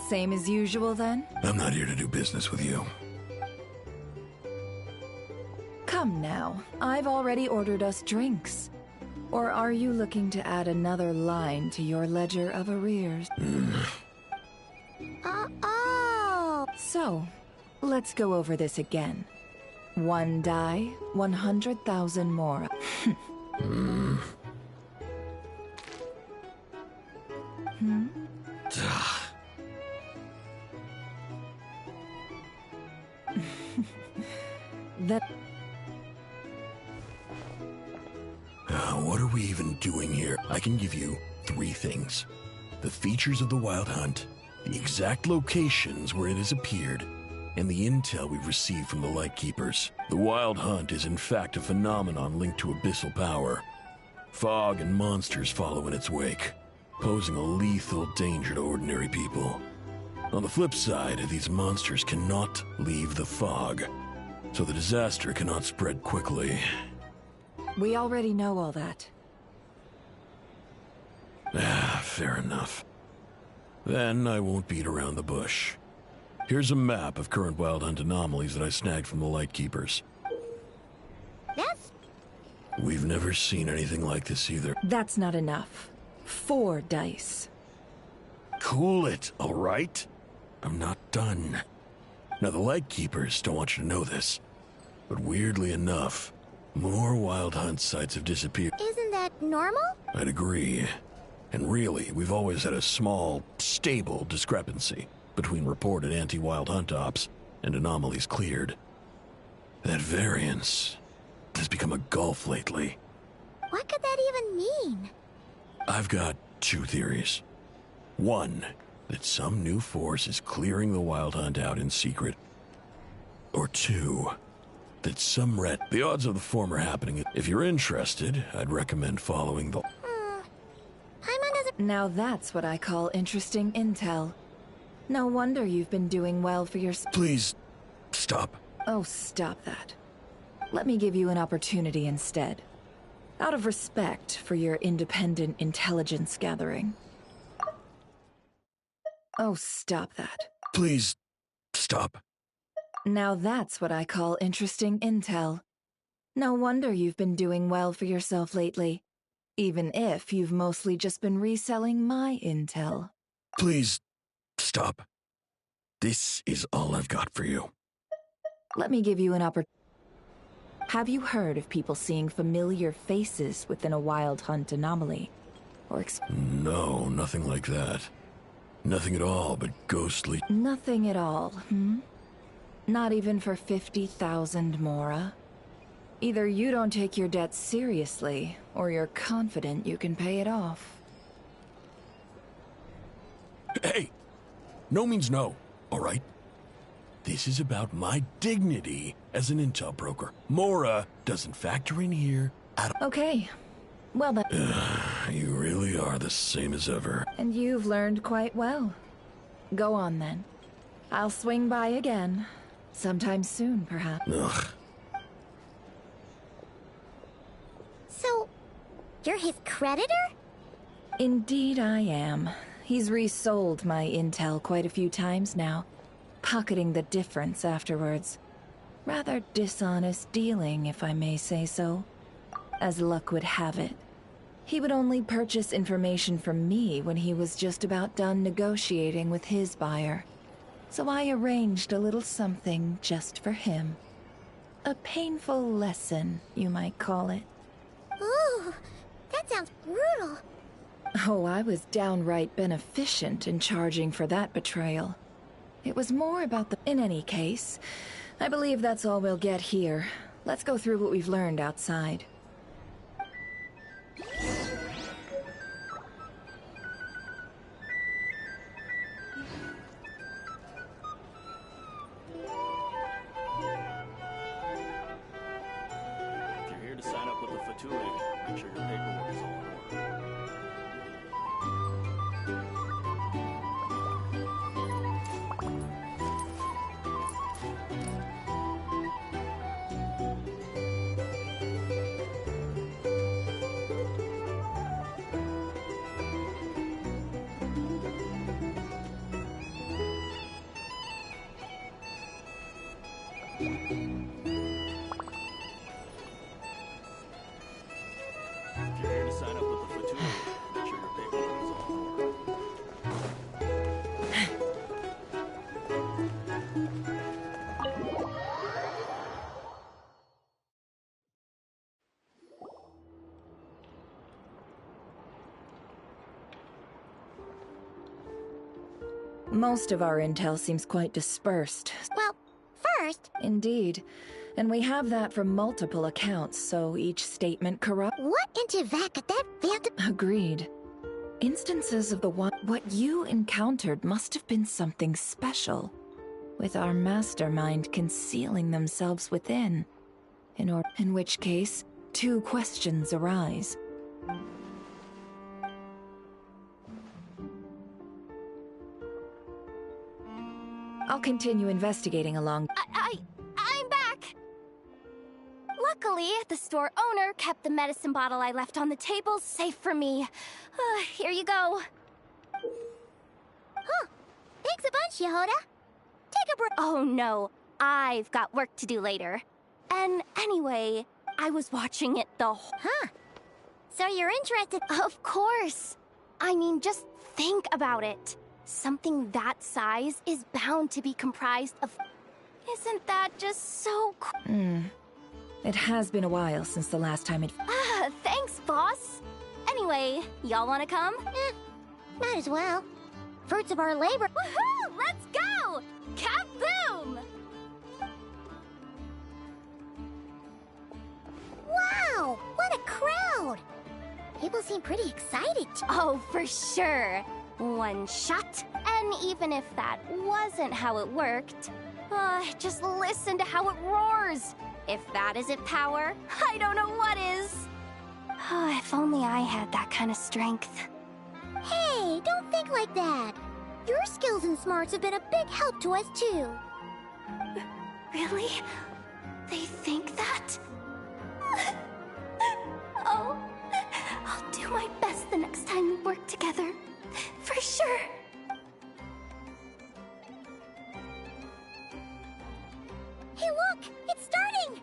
Same as usual, then? I'm not here to do business with you. Come now, I've already ordered us drinks. Or are you looking to add another line to your ledger of arrears? So, let's go over this again. 1 die, 100,000 more. What are we even doing here? I can give you 3 things. The features of the Wild Hunt, the exact locations where it has appeared, and the intel we've received from the Lightkeepers. The Wild Hunt is in fact a phenomenon linked to abyssal power. Fog and monsters follow in its wake, posing a lethal danger to ordinary people. On the flip side, these monsters cannot leave the fog, so the disaster cannot spread quickly. We already know all that. Fair enough. Then I won't beat around the bush. Here's a map of current Wild Hunt anomalies that I snagged from the Lightkeepers. We've never seen anything like this either. That's not enough. 4 dice. Cool it, all right? I'm not done. Now, the Lightkeepers don't want you to know this, but weirdly enough, more Wild Hunt sites have disappeared. Isn't that normal? I'd agree. And really, we've always had a small, stable discrepancy between reported anti-Wild Hunt ops and anomalies cleared. That variance has become a gulf lately. What could that even mean? I've got 2 theories. 1, that some new force is clearing the Wild Hunt out in secret. Or 2, that some the odds of the former happening. If you're interested, I'd recommend following the... Now that's what I call interesting intel. No wonder you've been doing well for yourself. Please, stop. Oh, stop that. Let me give you an opportunity instead. Out of respect for your independent intelligence gathering. Oh, stop that. Please, stop. Now that's what I call interesting intel. No wonder you've been doing well for yourself lately. Even if you've mostly just been reselling my intel. Please, stop. This is all I've got for you. Let me give you an opportunity. Have you heard of people seeing familiar faces within a Wild Hunt anomaly? Or No, nothing like that. Nothing at all but ghostly... Nothing at all, Not even for 50,000 Mora? Either you don't take your debt seriously, or you're confident you can pay it off. Hey! No means no, all right? This is about my dignity as an intel broker. Mora doesn't factor in here at all. Okay. Well then... You really are the same as ever. And you've learned quite well. Go on then. I'll swing by again. Sometime soon, perhaps. Ugh. So, you're his creditor? Indeed I am. He's resold my intel quite a few times now, pocketing the difference afterwards. Rather dishonest dealing, if I may say so. As luck would have it, he would only purchase information from me when he was just about done negotiating with his buyer. So I arranged a little something just for him. A painful lesson, you might call it. Ooh, that sounds brutal. Oh, I was downright beneficent in charging for that betrayal. It was more about the... In any case, I believe that's all we'll get here. Let's go through what we've learned outside. If you're here to sign up with the Fatui, make sure your paperwork is all in order. If you're here to sign up with the Fatui, make sure your paperwork is all in order. Most of our intel seems quite dispersed. Well, first, Indeed. And we have that from multiple accounts, so each statement corrupt. what into that could that phantom... Agreed. Instances of the one. What you encountered must have been something special, with our mastermind concealing themselves within. In which case, two questions arise. I'll continue investigating along. I'm back! Luckily, the store owner kept the medicine bottle I left on the table safe for me. Here you go. Huh. Thanks a bunch, Yehoda. Take a break. Oh no, I've got work to do later. And anyway, I was watching it the whole... Huh. So you're interested... Of course! I mean, just think about it. Something that size is bound to be comprised of... Isn't that just so cool? It has been a while since the last time it... Thanks, boss. Anyway, y'all wanna come? Might as well. Fruits of our labor... Woohoo! Let's go! Kaboom! Wow! What a crowd! People seem pretty excited. Oh, for sure. One shot, and even if that wasn't how it worked, just listen to how it roars. If that isn't power, I don't know what is. If only I had that kind of strength. Hey, don't think like that. Your skills and smarts have been a big help to us, too. Really? They think that? Oh, I'll do my best the next time we work together. For sure. Hey, look! It's starting!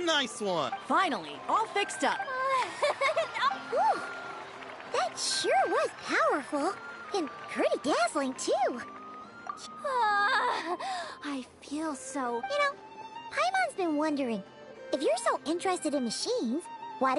Nice one! Finally, all fixed up. Whew. That sure was powerful. And pretty dazzling, too. I feel so... You know, Paimon's been wondering, if you're so interested in machines, why...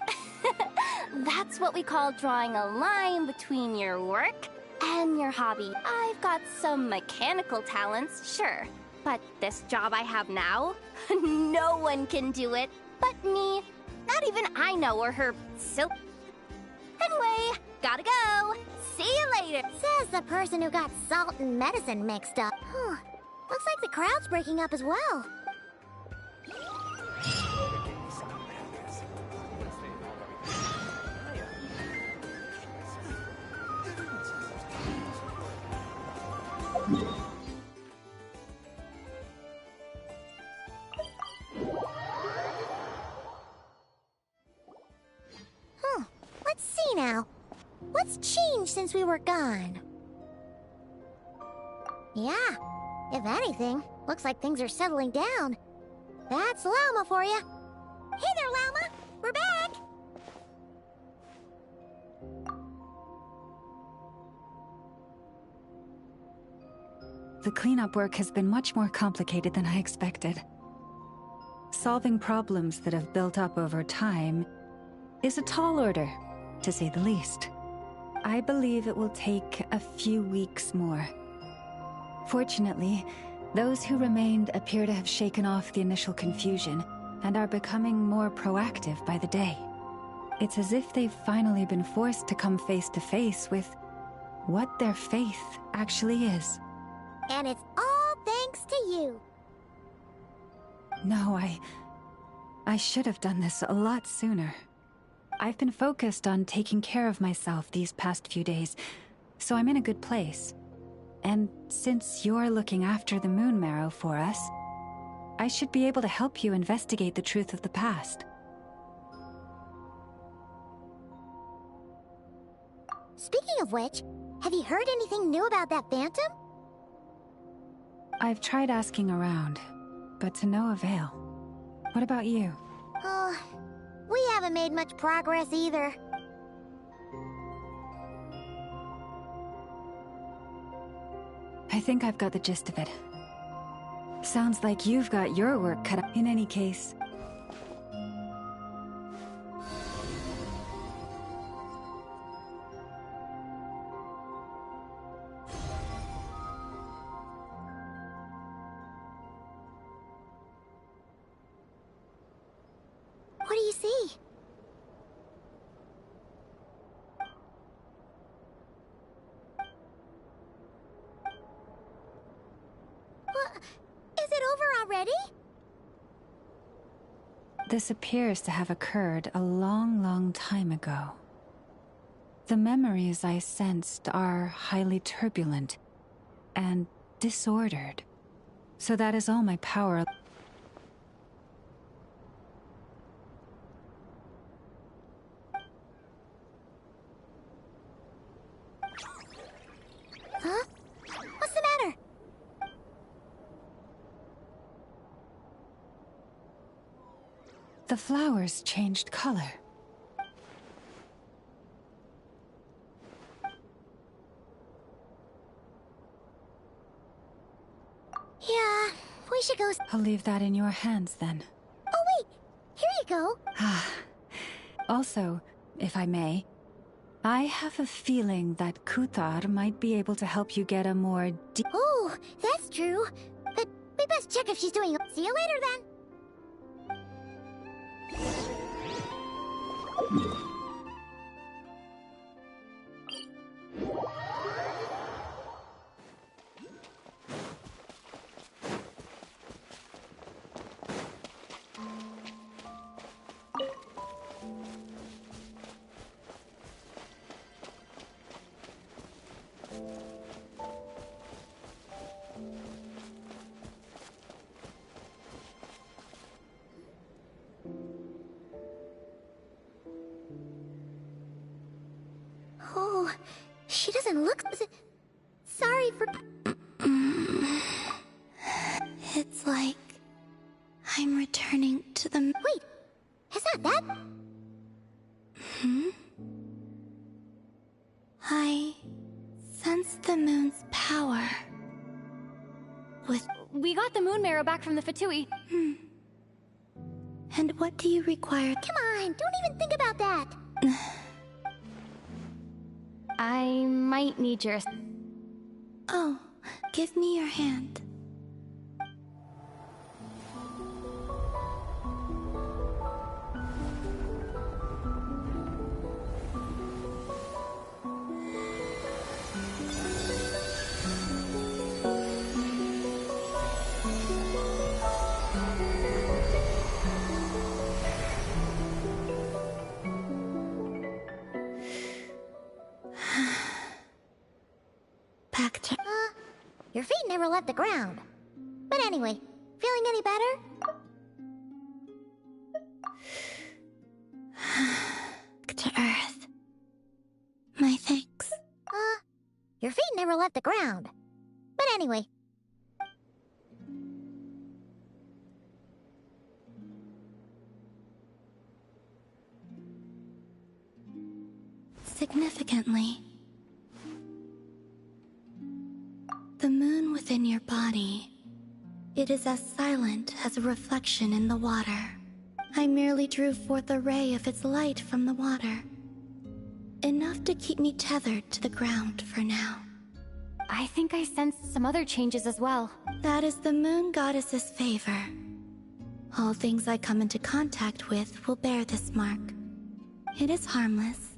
That's what we call drawing a line between your work and your hobby. I've got some mechanical talents, sure. But this job I have now, no one can do it but me. Not even I know or her Anyway, gotta go. See you later. Says the person who got salt and medicine mixed up. Huh. Looks like the crowd's breaking up as well. Let's see now. What's changed since we were gone? Yeah, if anything, looks like things are settling down. That's Llama for you. Hey there, Llama! We're back! The cleanup work has been much more complicated than I expected. Solving problems that have built up over time is a tall order, to say the least. I believe it will take a few weeks more. Fortunately, those who remained appear to have shaken off the initial confusion and are becoming more proactive by the day. It's as if they've finally been forced to come face to face with what their faith actually is. And it's all thanks to you. No, I should have done this a lot sooner. I've been focused on taking care of myself these past few days, so I'm in a good place. And since you're looking after the Moon Marrow for us, I should be able to help you investigate the truth of the past. Speaking of which, have you heard anything new about that phantom? I've tried asking around, but to no avail. What about you? Oh, we haven't made much progress either. I think I've got the gist of it. Sounds like you've got your work cut out. In any case, What do you see? What? Is it over already? this appears to have occurred a long, long time ago. The memories I sensed are highly turbulent and disordered. So that is all my power. Huh? What's the matter? The flowers changed color. Yeah, we should go. I'll leave that in your hands then. Oh, wait! Here you go! Also, if I may, I have a feeling that Kuthar might be able to help you get a more Oh, that's true. But we best check if she's doing. See you later then! Oh, she doesn't look. Sorry for. It's like I'm returning to the... Wait, is that that? I sense the moon's power. We got the moon marrow back from the Fatui. And what do you require? Come on, don't even think about that. I might need your... Oh, give me your hand. Back to... Your feet never left the ground. But anyway, feeling any better? Back to Earth. My thanks. Your feet never left the ground. But anyway. Significantly, the moon within your body, it is as silent as a reflection in the water. I merely drew forth a ray of its light from the water. Enough to keep me tethered to the ground for now. I think I sensed some other changes as well. That is the moon goddess's favor. All things I come into contact with will bear this mark. It is harmless,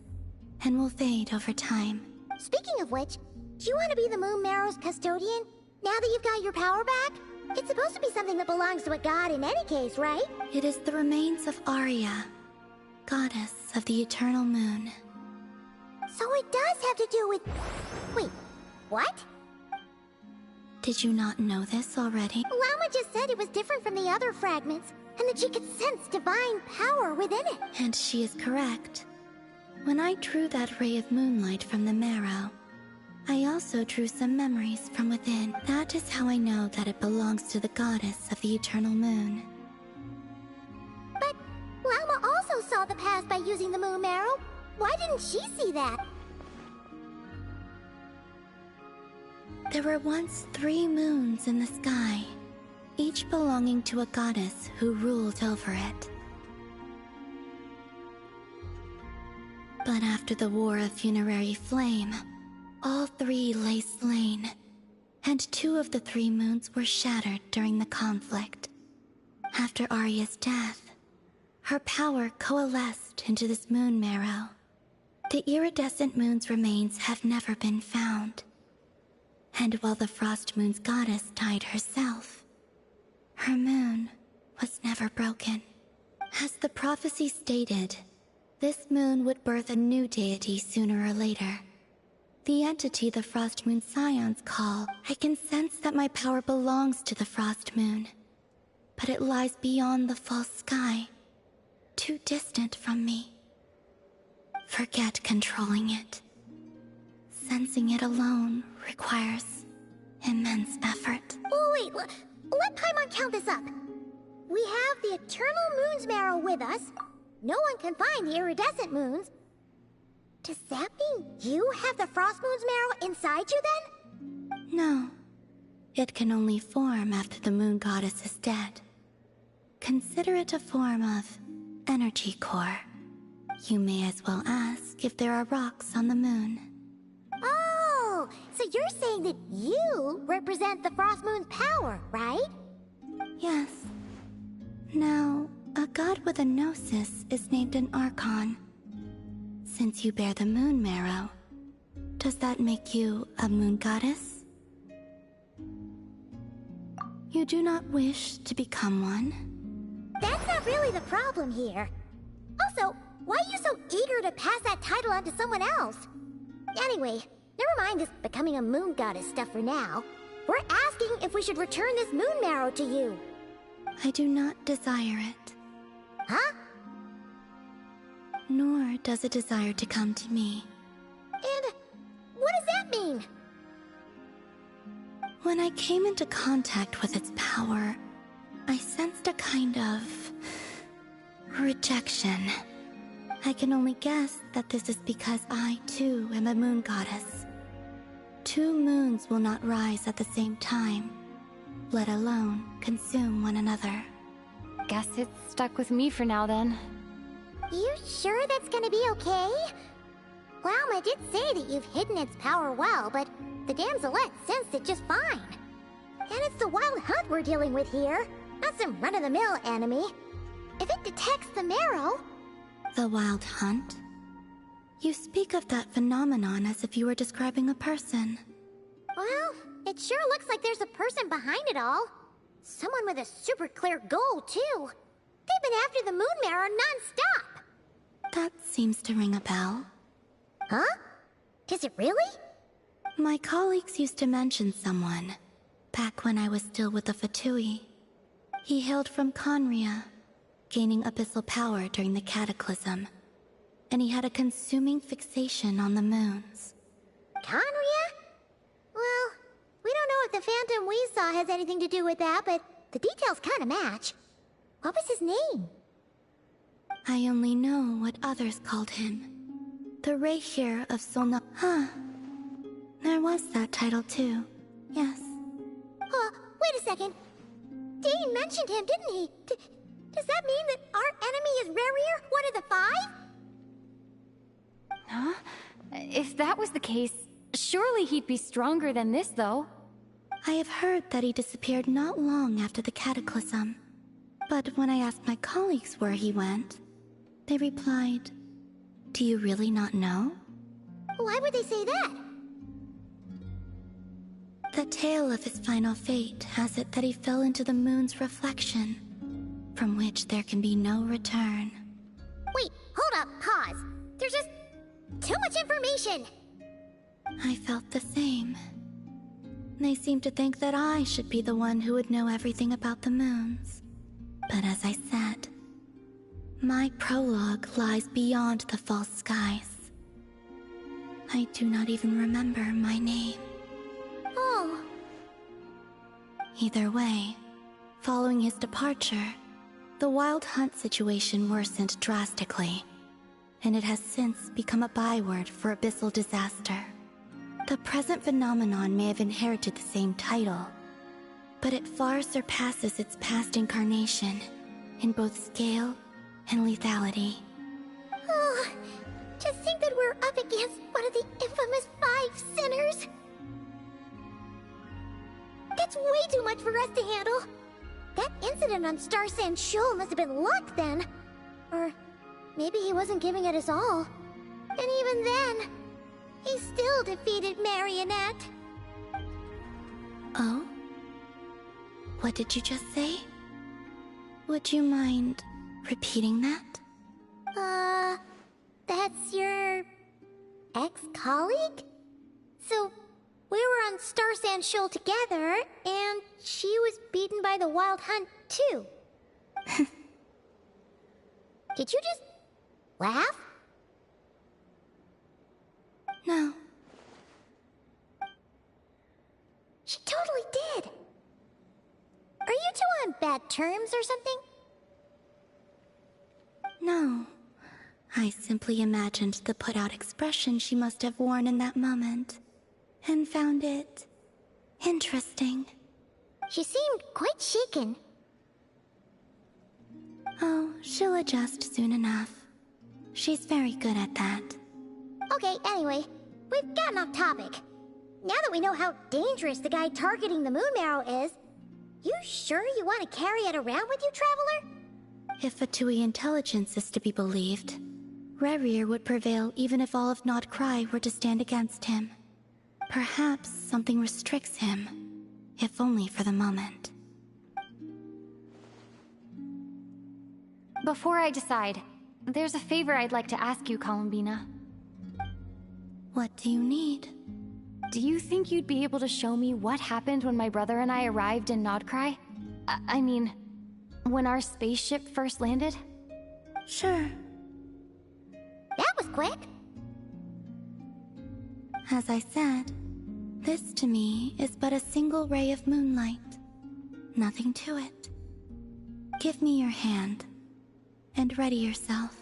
and will fade over time. Speaking of which, do you want to be the Moon Marrow's custodian, now that you've got your power back? It's supposed to be something that belongs to a god in any case, right? It is the remains of Arya, goddess of the eternal moon. So it does have to do with... Wait, what? Did you not know this already? Llama just said it was different from the other fragments, and that she could sense divine power within it. And she is correct. When I drew that ray of moonlight from the marrow, I also drew some memories from within. That is how I know that it belongs to the goddess of the eternal moon. But Llama also saw the past by using the moon marrow. Why didn't she see that? There were once 3 moons in the sky, each belonging to a goddess who ruled over it. But after the War of Funerary Flame, all 3 lay slain, and 2 of the 3 moons were shattered during the conflict. After Arya's death, her power coalesced into this moon marrow. The iridescent moon's remains have never been found. And while the Frost Moon's goddess died herself, her moon was never broken. As the prophecy stated, this moon would birth a new deity sooner or later. The entity the Frost Moon Scions call, I can sense that my power belongs to the Frost Moon. But it lies beyond the false sky, too distant from me. Forget controlling it. Sensing it alone requires immense effort. Oh, wait, let Paimon count this up. We have the Eternal Moon's marrow with us. No one can find the iridescent moons. Does that mean you have the Frost Moon's marrow inside you then? No. It can only form after the moon goddess is dead. Consider it a form of energy core. You may as well ask if there are rocks on the moon. Oh, so you're saying that you represent the Frost Moon's power, right? Yes. Now, a god with a gnosis is named an Archon. Since you bear the moon marrow, does that make you a moon goddess? You do not wish to become one? That's not really the problem here. Also, why are you so eager to pass that title on to someone else? Anyway, never mind this becoming a moon goddess stuff for now. We're asking if we should return this moon marrow to you. I do not desire it. Huh? Nor does it desire to come to me. And what does that mean? When I came into contact with its power, I sensed a kind of rejection. I can only guess that this is because I, too, am a moon goddess. 2 moons will not rise at the same time, let alone consume one another. Guess it's stuck with me for now then. You sure that's gonna be okay? Llama did say that you've hidden its power well, but the damselette sensed it just fine. And it's the wild hunt we're dealing with here, not some run-of-the-mill enemy. If it detects the marrow... The wild hunt? You speak of that phenomenon as if you were describing a person. Well, it sure looks like there's a person behind it all. Someone with a super clear goal, too. They've been after the moon marrow non-stop. That seems to ring a bell. Huh? Is it really? My colleagues used to mention someone, back when I was still with the Fatui. He hailed from Conria, gaining abyssal power during the Cataclysm, and he had a consuming fixation on the moons. Conria? Well, we don't know if the phantom we saw has anything to do with that, but the details kinda match. What was his name? I only know what others called him. The Rayhir of Solna... Huh. There was that title too. Yes. Wait a second. Dane mentioned him, didn't he? Does that mean that our enemy is Rarier, one of the 5? Huh? If that was the case, surely he'd be stronger than this, though. I have heard that he disappeared not long after the Cataclysm. But when I asked my colleagues where he went, they replied, "Do you really not know?" Why would they say that? The tale of his final fate has it that he fell into the moon's reflection, from which there can be no return. Wait, hold up, pause. There's just too much information. I felt the same. They seem to think that I should be the one who would know everything about the moons. But as I said, my prologue lies beyond the false skies. I do not even remember my name. Oh. Either way, following his departure, the Wild Hunt situation worsened drastically, and it has since become a byword for abyssal disaster. The present phenomenon may have inherited the same title, but it far surpasses its past incarnation in both scale and lethality. Oh, to think that we're up against one of the infamous 5 sinners. That's way too much for us to handle. That incident on Star Sand Shoal must have been luck then. Or maybe he wasn't giving it his all. And even then, he still defeated Marionette. Oh? What did you just say? Would you mind repeating that? That's your ex-colleague? So, we were on Star Sand Shoal together, and she was beaten by the Wild Hunt, too. Did you just laugh? No. She totally did. Are you two on bad terms or something? No. I simply imagined the put-out expression she must have worn in that moment, and found it interesting. She seemed quite shaken. Oh, she'll adjust soon enough. She's very good at that. Okay, anyway, we've gotten off topic. Now that we know how dangerous the guy targeting the moon marrow is, you sure you want to carry it around with you, Traveler? If Fatui intelligence is to be believed, Rerir would prevail even if all of Nodcry were to stand against him. Perhaps something restricts him, if only for the moment. Before I decide, there's a favor I'd like to ask you, Columbina. What do you need? Do you think you'd be able to show me what happened when my brother and I arrived in Nodcry? I mean, when our spaceship first landed? Sure. That was quick. As I said, this to me is but a single ray of moonlight. Nothing to it. Give me your hand, and ready yourself.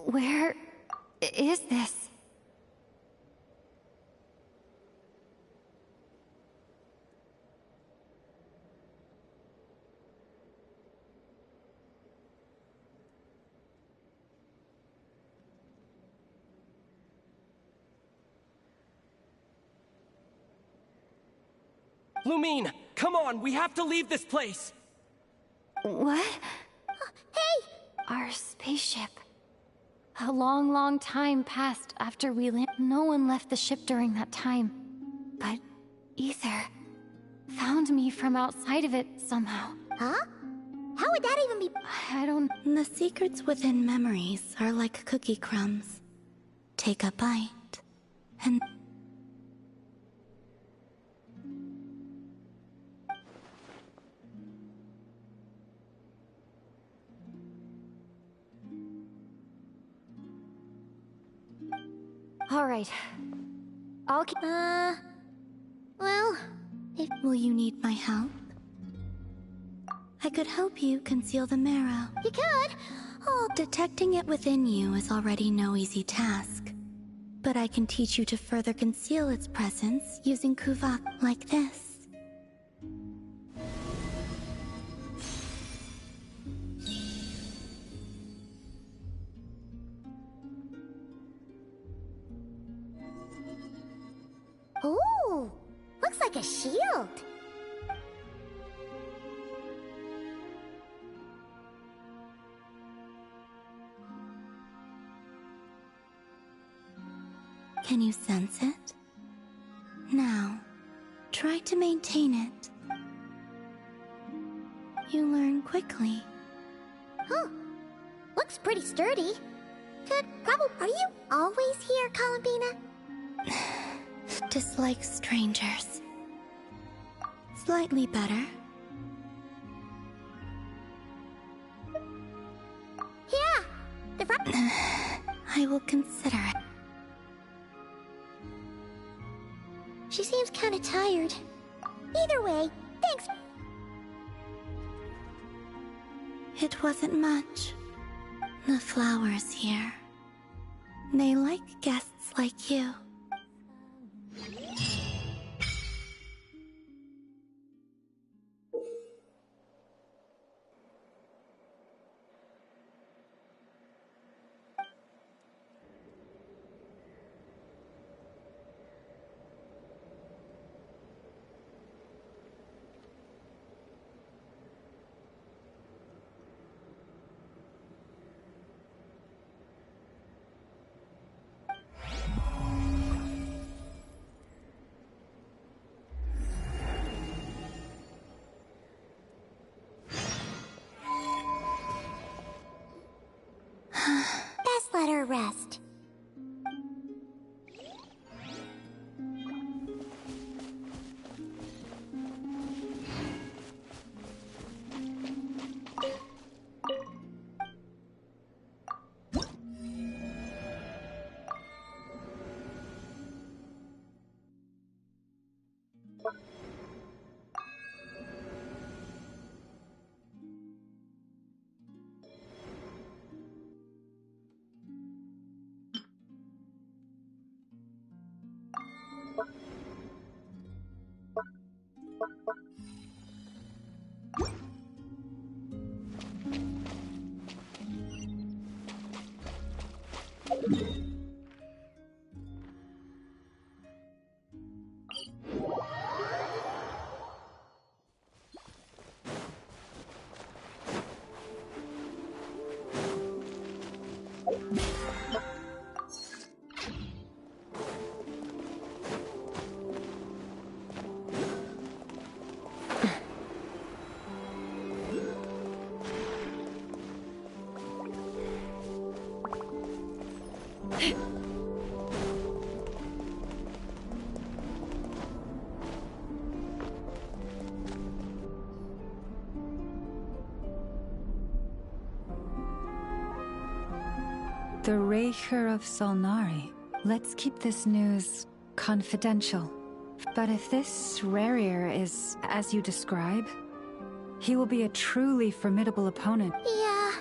Where is this? Lumine, come on, we have to leave this place! What? Hey! Our spaceship. A long, long time passed after we landed. No one left the ship during that time. But Ether found me from outside of it somehow. Huh? How would that even be? I don't... The secrets within memories are like cookie crumbs. Take a bite, and... Alright. I'll keep... Well, if... Will you need my help? I could help you conceal the marrow. You could? Oh, Detecting it within you is already no easy task. But I can teach you to further conceal its presence using kuvak like this. ooh, looks like a shield. Can you sense it? Now, try to maintain it. You learn quickly. Huh. Looks pretty sturdy. Are you always here, Columbina? Dislike strangers. Slightly better. Yeah. I will consider it. She seems kind of tired. Either way, thanks. It wasn't much. The flowers here. They like guests like you. Best let her rest. The Raker of Solnari. Let's keep this news confidential. But if this Rarier is as you describe, he will be a truly formidable opponent. Yeah,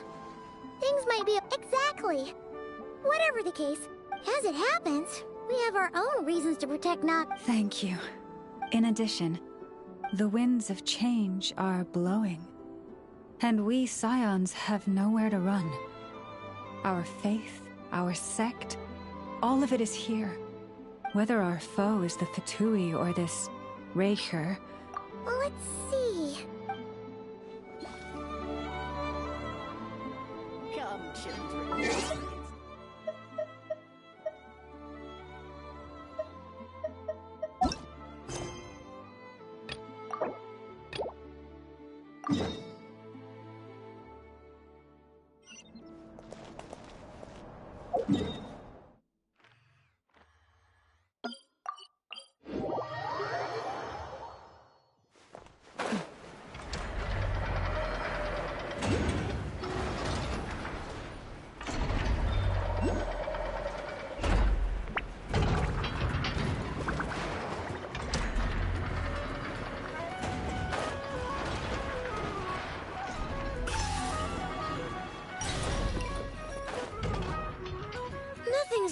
things might be... Exactly. Whatever the case, as it happens, we have our own reasons to protect not... Thank you. In addition, the winds of change are blowing. And we Scions have nowhere to run. Our faith, our sect, all of it is here. Whether our foe is the Fatui or this Raker... Well, let's see... Come, children.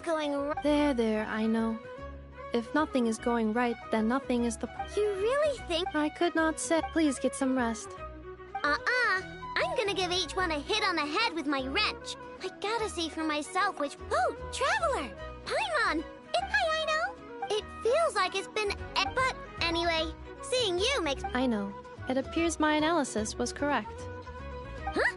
going right. There, I know. If nothing is going right, then nothing is the... You really think? I could not say. Please get some rest. I'm gonna give each one a hit on the head with my wrench. I gotta see for myself which... Oh, Traveler! Paimon! Hi, I know! It feels like it's been... But anyway, seeing you makes... I know. It appears my analysis was correct. Huh?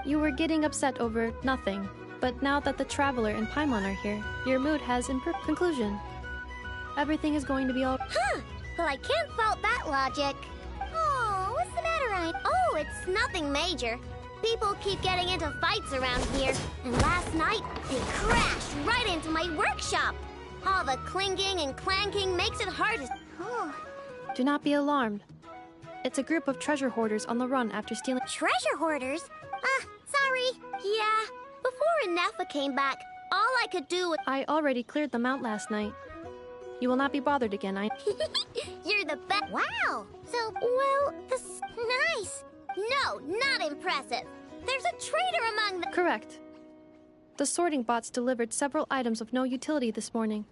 You were getting upset over nothing. But now that the Traveler and Paimon are here, your mood has improved. Conclusion. Everything is going to be all... Huh! Well, I can't fault that logic. Oh, what's the matter, Ryan? Oh, it's nothing major. People keep getting into fights around here, and last night, they crashed right into my workshop. All the clinking and clanking makes it hard to... Oh. Do not be alarmed. It's a group of treasure hoarders on the run after stealing... Treasure hoarders? Sorry. Yeah, before Inefa came back, all I could do was... I already cleared them out last night. You will not be bothered again, You're the best. Wow. So, well, this... Nice. No, not impressive. There's a traitor among the... Correct. The sorting bots delivered several items of no utility this morning.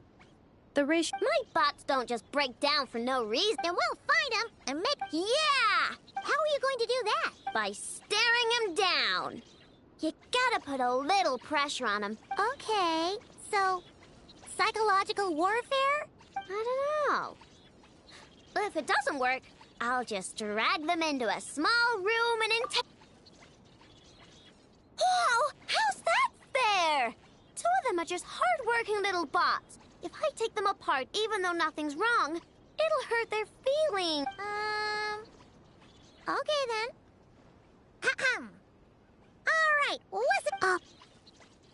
The ratio... My bots don't just break down for no reason. And we'll find them and make... Yeah! How are you going to do that? By staring them down. You gotta put a little pressure on them. Okay, so... Psychological warfare? I don't know. But if it doesn't work, I'll just drag them into a small room and Whoa! How's that fair? Two of them are just hard-working little bots. If I take them apart, even though nothing's wrong, it'll hurt their feelings. Okay then. Ahem. All right, listen.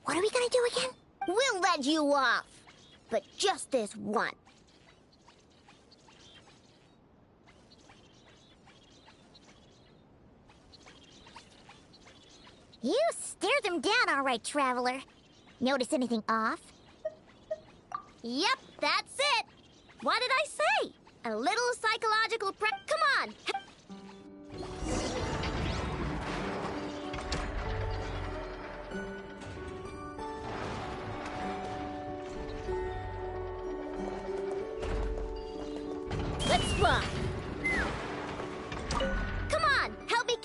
What are we gonna do again? We'll let you off, but just this one. You stared them down all right, Traveler. Notice anything off? Yep, that's it. What did I say? A little psychological Come on! Let's rock! Come on, help me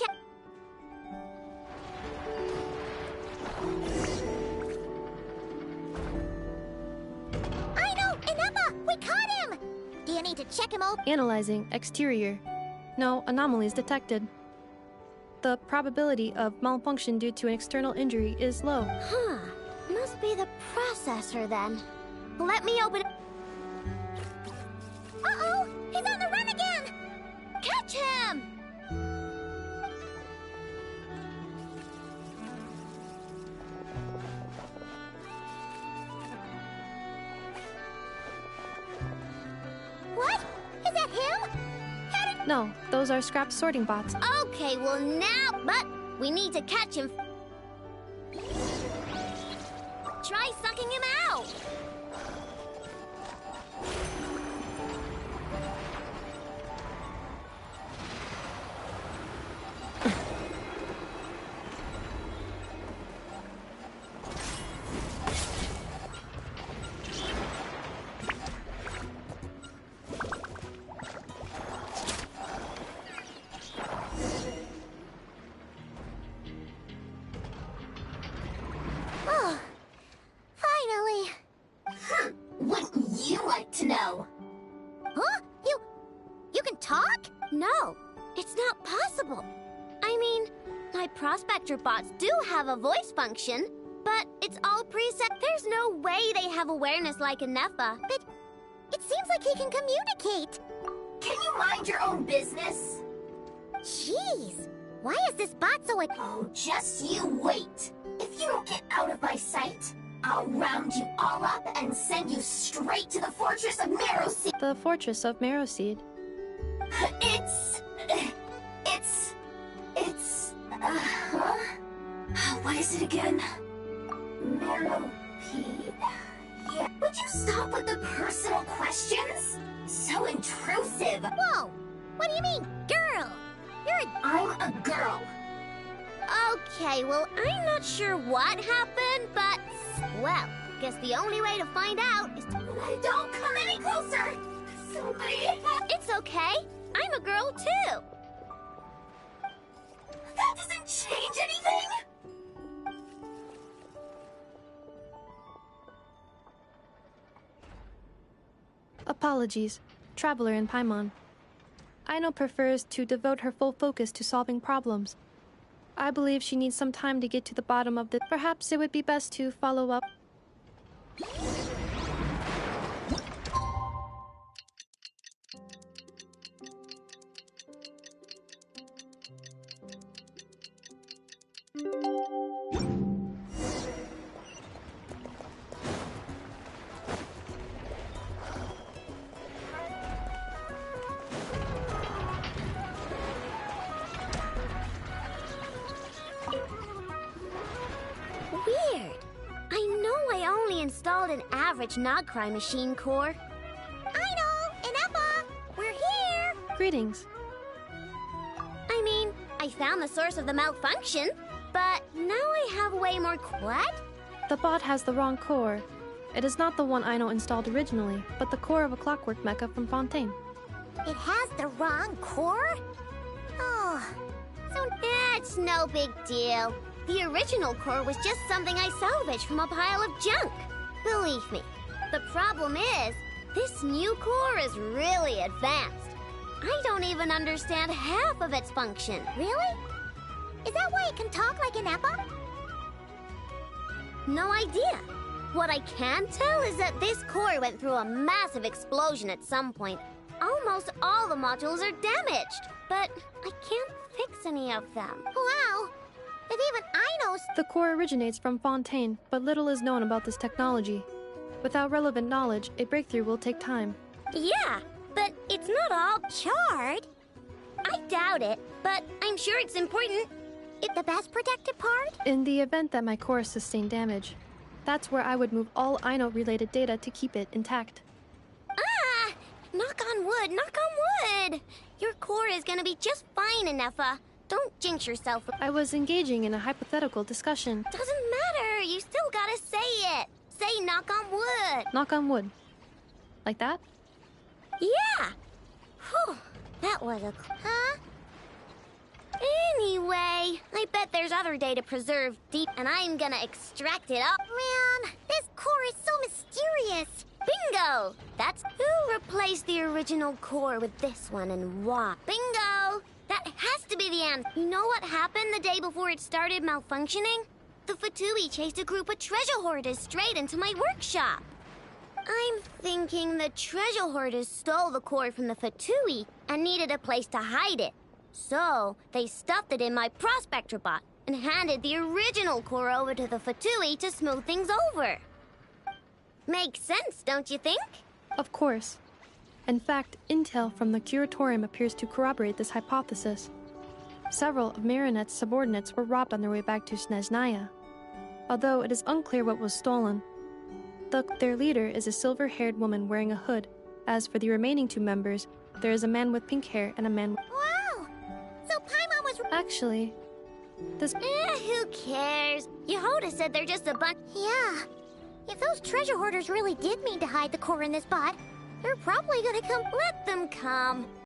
I know! Inefa! We caught him! Do you need to check him out? Analyzing exterior. No anomalies detected. The probability of malfunction due to an external injury is low. Huh. Must be the processor then. Let me open it. Uh-oh! He's on the run again! Catch him! What? Is that him? No, those are scrap sorting bots. Okay, well now... But we need to catch him. Try sucking him out! Oh, finally. Wouldn't you like to know? Huh? You can talk? No, it's not possible. I mean, my prospector bots do have a voice function, but it's all preset. There's no way they have awareness like Inefa. But it seems like he can communicate. Can you mind your own business? Jeez, why is this bot so... Oh, just you wait. If you don't get out of my sight, I'll round you all up and send you straight to the Fortress of Marrowseed. The Fortress of Marrowseed. What is it again? Marrowpeed. Yeah. Would you stop with the personal questions? So intrusive. Whoa! What do you mean, girl? I'm a girl. Okay, well, I'm not sure what happened, but... Well, Guess the only way to find out is to... Don't come any closer! Somebody... It's okay. I'm a girl, too. That doesn't change anything! Apologies, Traveler in Paimon. Aino prefers to devote her full focus to solving problems. I believe she needs some time to get to the bottom of the... Perhaps it would be best to follow up. Weird. I know I only installed an average Nogcry machine core. Aino and Eppa, we're here. Greetings. I mean, I found the source of the malfunction, but now I have way more... What? The bot has the wrong core. It is not the one Aino installed originally, but the core of a clockwork mecha from Fontaine. It has the wrong core? Oh, so it's no big deal. The original core was just something I salvaged from a pile of junk. Believe me. The problem is, this new core is really advanced. I don't even understand half of its function. Really? Is that why it can talk like an Eppa? No idea. What I can tell is that this core went through a massive explosion at some point. Almost all the modules are damaged, but I can't fix any of them. Wow! If even Aino's... The core originates from Fontaine, but little is known about this technology. Without relevant knowledge, a breakthrough will take time. Yeah, but it's not all charred. I doubt it, but I'm sure it's important. It's the best protected part? In the event that my core sustained damage, that's where I would move all Aino-related data to keep it intact. Ah! Knock on wood, knock on wood! Your core is gonna be just fine, Inefa. Don't jinx yourself. I was engaging in a hypothetical discussion. Doesn't matter, you still gotta say it. Say knock on wood. Knock on wood. Like that? Yeah! Whew, that was a... Huh? Anyway, I bet there's other data preserved deep, and I'm gonna extract it up. Man, this core is so mysterious. Bingo! That's who replaced the original core with this one and why. Bingo! That has to be the answer. You know what happened the day before it started malfunctioning? The Fatui chased a group of treasure hoarders straight into my workshop. I'm thinking the treasure hoarders stole the core from the Fatui and needed a place to hide it. So, they stuffed it in my prospector bot and handed the original core over to the Fatui to smooth things over. Makes sense, don't you think? Of course. In fact, intel from the Curatorium appears to corroborate this hypothesis. Several of Marinette's subordinates were robbed on their way back to Snezhnaya. Although it is unclear what was stolen, their leader is a silver-haired woman wearing a hood. As for the remaining two members, there is a man with pink hair and a man with... Wow! So Paimon was... Actually, this... who cares? Yehoda said they're just a bunch... Yeah. If those treasure hoarders really did mean to hide the core in this bot, they're probably gonna come... Let them come.